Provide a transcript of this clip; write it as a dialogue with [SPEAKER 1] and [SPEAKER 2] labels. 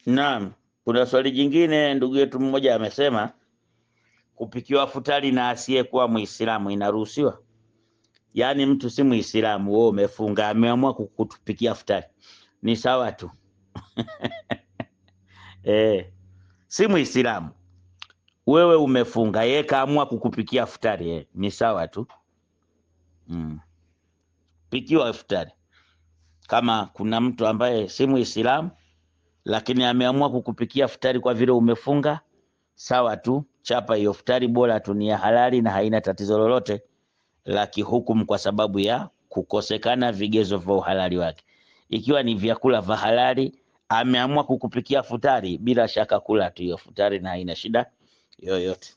[SPEAKER 1] Naam, kuna swali jingine, ndugu yetu mmoja amesema kupikiwa futari na asiyekuwa Muislamu inaruhusiwa? Yaani mtu si Muislamu, wewe umefunga, ameamua kukutupikia futari, ni sawa tu. Si Muislamu, wewe umefunga, yeye kaamua kukupikia futari, ni sawa tu. Pikiwa futari. Kama kuna mtu ambaye si Muislamu lakini ameamua kukupikia futari kwa vile umefunga, sawa tu, chapa hiyo futari, bora tu ni ya halali na haina tatizo lolote la kihukumu kwa sababu ya kukosekana vigezo vya uhalali wake. Ikiwa ni vyakula vya halali, ameamua kukupikia futari, bila shaka kula tu hiyo futari na haina shida yoyote.